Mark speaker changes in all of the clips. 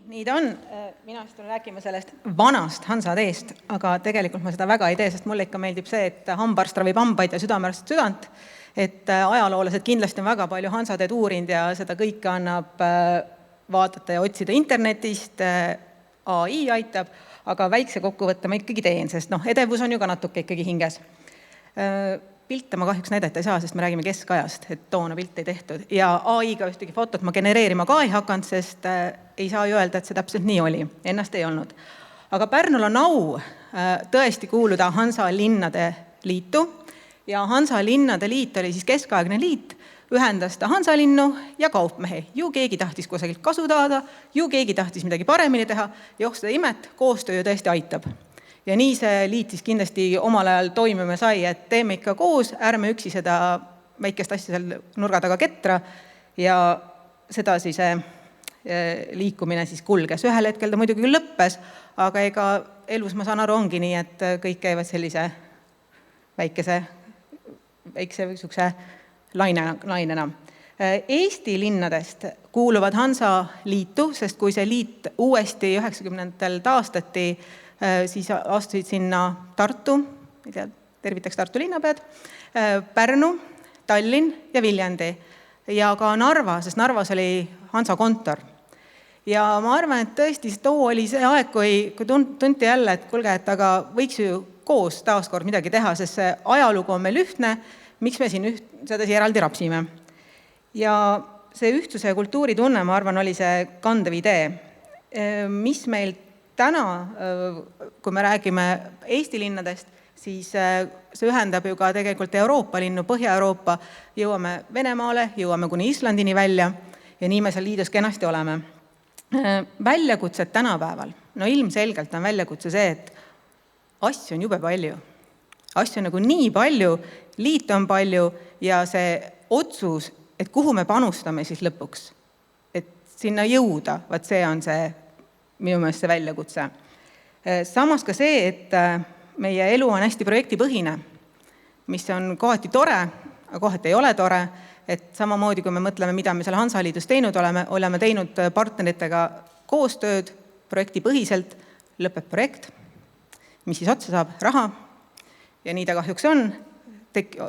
Speaker 1: Nii ta on. Mina istun rääkima sellest vanast Hansateest, aga tegelikult ma seda väga ei tee, sest mulle ikka meeldib see, et hambaarst ravib hambaid ja südamearst südant. Et ajaloolased kindlasti on väga palju Hansateed uurinud ja seda kõike annab vaadata ja otsida internetist. AI aitab, aga väikse kokkuvõtte ma ikkagi teen, sest edevus on ju ka natuke ikkagi hinges. Pilte ma kahjuks näidata ei saa, sest me räägime keskajast, et toona pilte ei tehtud. Ja AI-ga ühtegi fotot ma genereerima ka ei hakanud, sest ei saa ju öelda, et see täpselt nii oli. Ennast ei olnud. Aga Pärnul on au tõesti kuuluda Hansa linnade liitu. Ja Hansa linnade liit oli siis keskaegne liit, ühendas ta Hansalinnu ja kaupmehe. Ju keegi tahtis kusagilt kasu taada, ju keegi tahtis midagi paremini teha. Ja seda imet, koostöö ju tõesti aitab. Ja nii see liit siis kindlasti omal ajal toimima sai, et teeme ikka koos, ärme üksi seda väikest asja seal nurga taga ketra ja seda siis liikumine siis kulges. Ühel hetkel ta muidugi küll lõppes, aga ega elus ma saan aru ongi nii, et kõik käivad sellise väikese lainena. Eesti linnadest kuuluvad Hansa liitu, sest kui see liit uuesti 90. taastati, siis astusid sinna Tartu, tervitaks Tartu linnapead, Pärnu, Tallinn ja Viljandi ja ka Narva, sest Narvas oli Hansa kontor. Ja ma arvan, et tõesti too oli see aeg, kui tunti jälle, et kuulge, et aga võiks ju koos taaskord midagi teha, sest see ajalugu on meil ühtne, miks me siin sedasi eraldi rapsime. Ja see ühtsuse ja kultuuri tunne, ma arvan, oli see kandev idee. Mis meil täna, kui me räägime Eesti linnadest, siis see ühendab ju ka tegelikult Euroopa linnu, Põhja-Euroopa, jõuame Venemaale, jõuame kuni Islandini välja ja nii me seal liidus kenasti oleme. Väljakutsed tänapäeval. Ilmselgelt on väljakutse see, et asju on jube palju. Asju on nagu nii palju, liit on palju ja see otsus, et kuhu me panustame siis lõpuks, et sinna jõuda, vaat see on see minu meelest see väljakutse. Samas ka see, et meie elu on hästi projektipõhine, mis on kohati tore, aga kohati ei ole tore, et samamoodi kui me mõtleme, mida me selle Hansaliidus teinud oleme teinud partneritega koostööd projektipõhiselt, lõpeb projekt, mis siis otsa saab raha ja nii ta kahjuks on,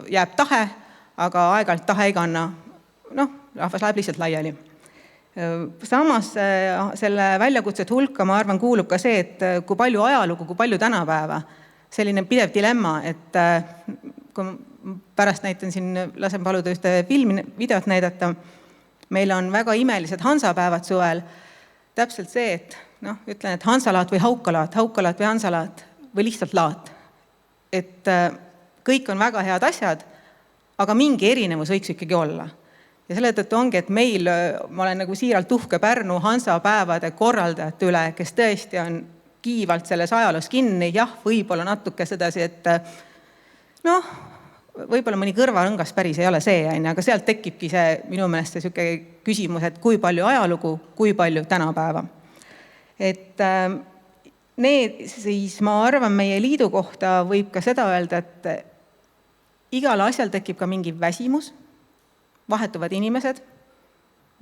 Speaker 1: jääb tahe, aga aeg-ajalt tahe ei kanna. Rahvas läheb lihtsalt laiali. Samas selle väljakutset hulka, ma arvan, kuulub ka see, et kui palju ajalugu, kui palju tänapäeva. Selline pidev dilemma, et kui pärast näitan siin, lasen paluda ühte videot näidata, meil on väga imelised Hansapäevad suvel. Täpselt see, et ütlen, et Hansalaat või Haukalaat või Hansalaat või lihtsalt laat. Et kõik on väga head asjad, aga mingi erinevus võiks ikkagi olla. Ja selle tõttu ongi, et meil, ma olen nagu siiralt uhke Pärnu Hansapäevade korraldajate üle, kes tõesti on kiivalt selles ajaloos kinni. Jah, võib-olla natuke sedasi, et võib-olla mõni kõrvarõngas päris ei ole see, aga sealt tekibki see minu meelest see küsimus, et kui palju ajalugu, kui palju tänapäeva. Et need siis, ma arvan, meie liidu kohta võib ka seda öelda, et igal asjal tekib ka mingi väsimus, vahetuvad inimesed,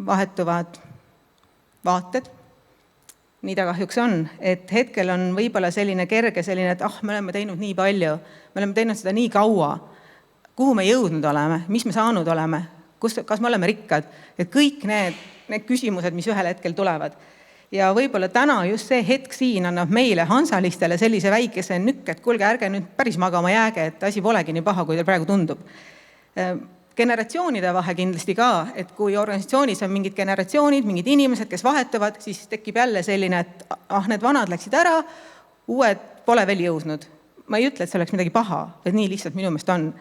Speaker 1: vahetuvad vaated. Nii ta kahjuks on, et hetkel on võib-olla selline kerge, et me oleme teinud nii palju, me oleme teinud seda nii kaua, kuhu me jõudnud oleme, mis me saanud oleme, kas me oleme rikkad, et kõik need küsimused, mis ühel hetkel tulevad. Ja võib-olla täna just see hetk siin annab meile hansalistele sellise väikese nükk, et kuulge, ärge nüüd päris magama jääge, et asi polegi nii paha, kui teil praegu tundub. Generatsioonide vahe kindlasti ka, et kui organisatsioonis on mingid generatsioonid, mingid inimesed, kes vahetuvad, siis tekib jälle selline, et need vanad läksid ära, uued pole veel jõudnud. Ma ei ütle, et see oleks midagi paha, et nii lihtsalt minu meelest on.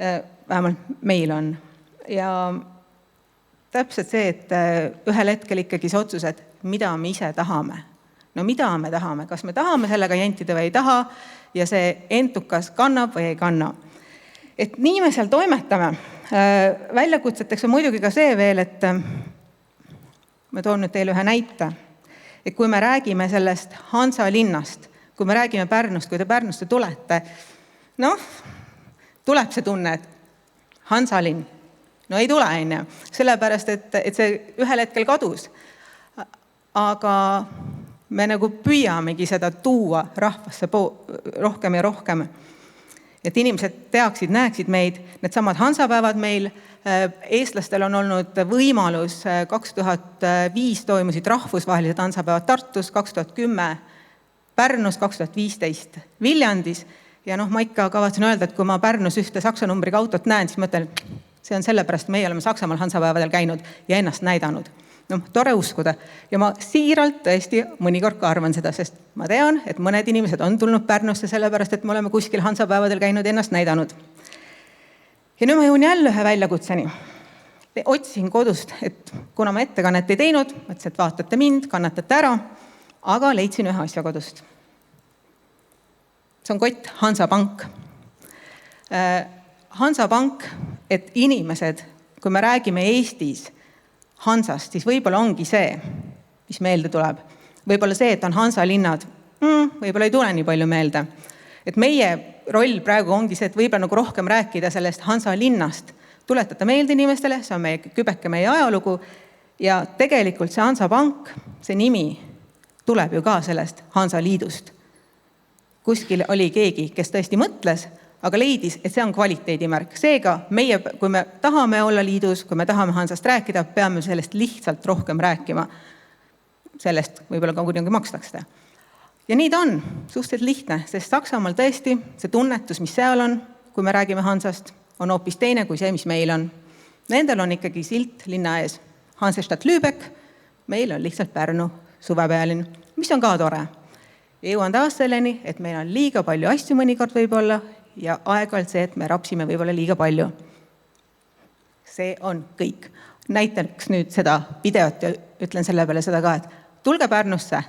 Speaker 1: Vähemalt meil on. Ja täpselt see, et ühel hetkel ikkagi see otsus, et mida me ise tahame. Mida me tahame? Kas me tahame sellega jentida või ei taha ja see entukas kannab või ei kanna? Et nii me seal toimetame. Väljakutseteks on muidugi ka see veel, et ma toon nüüd teile ühe näite. Et kui me räägime sellest Hansa linnast, kui me räägime Pärnust, kui te Pärnusse tulete, tuleb see tunne, et Hansa linn. Ei tule, sellepärast, et see ühel hetkel kadus. aga me nagu püüamegi seda tuua rahvasse rohkem ja rohkem. Et inimesed teaksid, näeksid meid, need samad hansapäevad meil, eestlastel on olnud võimalus, 2005 toimusid rahvusvahelised hansapäevad Tartus, 2010 Pärnus, 2015 Viljandis. Ja ma ikka kavatsen öelda, et kui ma Pärnus ühte saksa numbriga autot näen, siis mõtlen, see on sellepärast, meie oleme Saksamaal hansapäevadel käinud ja ennast näidanud. Tore uskuda. Ja ma siiralt tõesti mõnikord ka arvan seda, sest ma tean, et mõned inimesed on tulnud Pärnusse sellepärast, et me oleme kuskil hansapäevadel käinud ja ennast näidanud. Ja nüüd ma jõun jälle ühe väljakutseni. Otsisin kodust, et kuna ma ettekannet ei teinud, mõtlesin, et vaatate mind, kannatate ära, aga leidsin ühe asja kodust. See on kott Hansapank. Hansapank, et inimesed, kui me räägime Eestis Hansast, siis võib-olla ongi see, mis meelde tuleb. Võib-olla see, et on Hansalinnad, võib-olla ei tule nii palju meelde. Et meie roll praegu ongi see, et võib-olla nagu rohkem rääkida sellest Hansalinnast, tuletada meelde inimestele, see on meie kübeke meie ajalugu ja tegelikult see Hansapank, see nimi tuleb ju ka sellest Hansaliidust. Kuskil oli keegi, kes tõesti mõtles, aga leidis, et see on kvaliteedimärk. Seega meie, kui me tahame olla liidus, kui me tahame Hansast rääkida, peame sellest lihtsalt rohkem rääkima. Sellest võib-olla ka kuidagi makstakse. Ja nii ta on, suhteliselt lihtne, sest Saksamaal tõesti see tunnetus, mis seal on, kui me räägime Hansast, on hoopis teine kui see, mis meil on. Nendel on ikkagi silt linna ees. Hansestadt Lübeck, meil on lihtsalt Pärnu suvepealinn, mis on ka tore. Jõuan taas selleni, et meil on liiga palju asju mõnikord võib-olla ja aeg-ajalt see, et me rapsime võib-olla liiga palju. See on kõik. Näiteks nüüd seda videot ja ütlen selle peale seda ka, et tulge Pärnusse,